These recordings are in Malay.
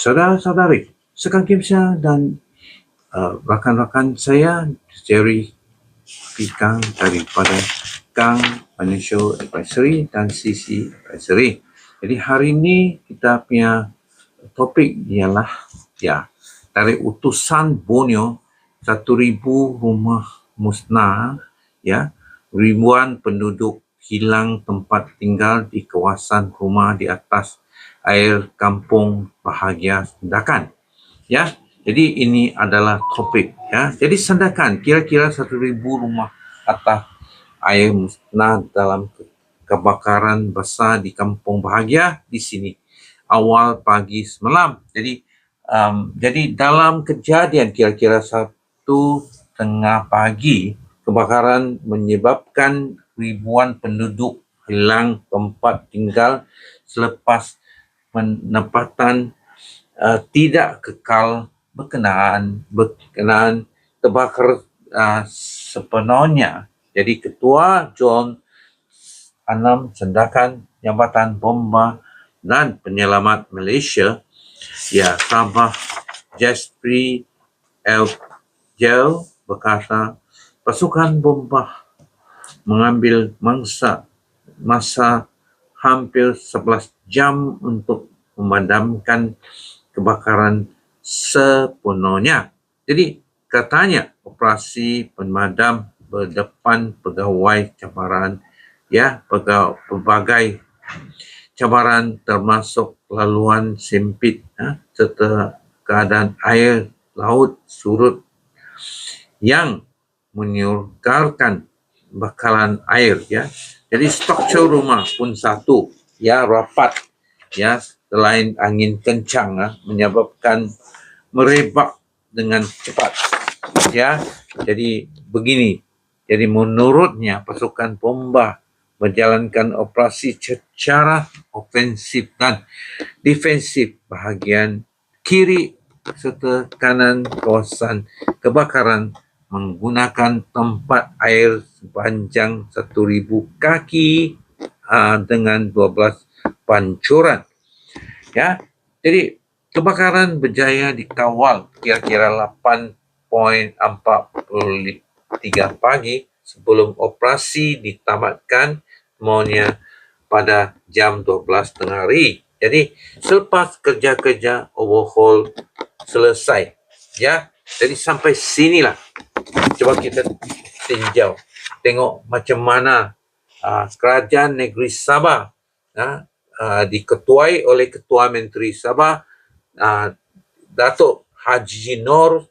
saudara-saudari Sekan Kimsha dan rakan-rakan saya, Jerry Pikang daripada Kang Financial Advisory dan CC Advisory. Jadi hari ini kita punya topik ialah dari utusan Borneo 1,000 rumah musnah, ribuan penduduk hilang tempat tinggal di kawasan rumah di atas air kampung bahagia Sandakan. Jadi ini adalah topik. Jadi Sandakan kira-kira 1,000 rumah atas air musnah dalam kebakaran besar di kampung bahagia di sini awal pagi semalam. Jadi dalam kejadian kira-kira 1:30 pagi, kebakaran menyebabkan ribuan penduduk hilang tempat tinggal selepas penempatan tidak kekal berkenaan terbakar sepenuhnya. Jadi Ketua John 6 Sandakan Jambatan Bomba dan Penyelamat Malaysia, Sabah Jaspri Jel berkata pasukan bomba mengambil masa hampir 11 jam untuk memadamkan kebakaran sepenuhnya. Jadi katanya operasi pemadam berdepan pegawai cabaran, pelbagai cabaran termasuk laluan sempit serta keadaan air laut surut yang menyukarkan bakalan air. Jadi struktur rumah pun satu rapat, selain angin kencang menyebabkan merebak dengan cepat. Jadi begini. Jadi menurutnya pasukan bomba menjalankan operasi secara ofensif dan defensif bahagian kiri serta kanan kawasan kebakaran menggunakan tempat air sepanjang 1,000 kaki dengan 12 pancuran. Jadi kebakaran berjaya dikawal kira-kira 8:43 pagi sebelum operasi ditamatkan semuanya pada jam 12 tengah hari. Jadi selepas kerja-kerja overhaul selesai. Jadi sampai sinilah. Coba kita tinjau. Tengok macam mana kerajaan negeri Sabah diketuai oleh Ketua Menteri Sabah, Datuk Haji Nur,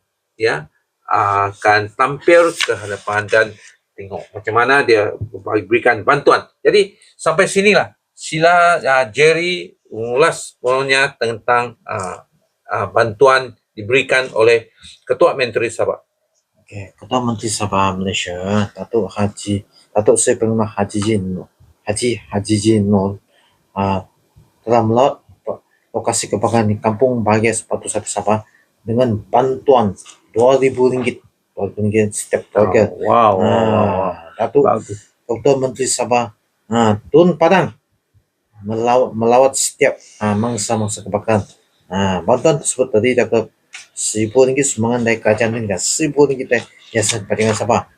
akan tampil ke hadapan dan tengok macam mana dia berikan bantuan. Jadi sampai sinilah. Sila Jerry mengulas semuanya tentang bantuan diberikan oleh Ketua Menteri Sabah. Ketua Menteri Sabah Malaysia, Datuk Seri Pengarah Haji Jinor telah melawat lokasi kebakaran di Kampung Bahagia Sepatu Satu Sabah dengan bantuan RM2,000 setiap keluarga. Datuk Ketua Menteri Sabah Tun Padang melawat setiap mangsa-mangsa kebakaran. Bantuan tersebut terdiri dari RM1,000 sumbangan dari kerajaan negara, RM1,000 dari Yayasan Perdagangan Sabah.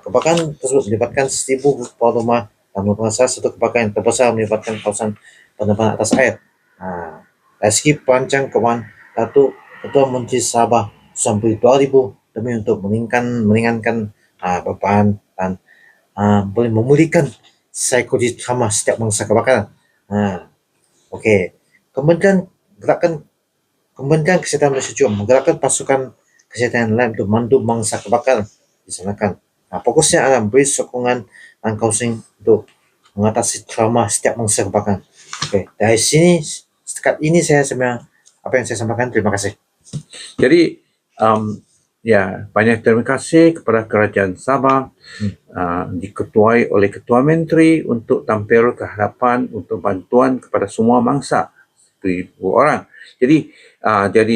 Kebakaran tersebut melibatkan 1,000 buah rumah dan merupakan salah satu kebakaran yang terbesar melibatkan kawasan penerbangan atas air. Dari segi perancang kewangan, Datuk Ketua Menteri Sabah memberi RM2,000 demi untuk meringankan beban dan boleh memulihkan psikologi trauma setiap mangsa kebakaran. Kementerian Kesihatan Malaysia juga menggerakkan pasukan kesihatan lain untuk memandu mangsa kebakaran disanakan. Fokusnya adalah memberi sokongan dan kaunseling untuk mengatasi trauma setiap mangsa kebakaran. Dari sini setakat ini saya sebenarnya apa yang saya sampaikan. Terima kasih. Jadi banyak terima kasih kepada Kerajaan Sabah diketuai oleh Ketua Menteri untuk tampil ke hadapan untuk bantuan kepada semua mangsa 1,000 orang. Jadi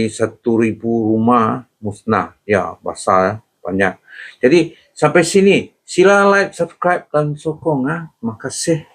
1,000 rumah musnah. Besar, banyak. Jadi sampai sini sila like, subscribe dan sokong. Terima kasih.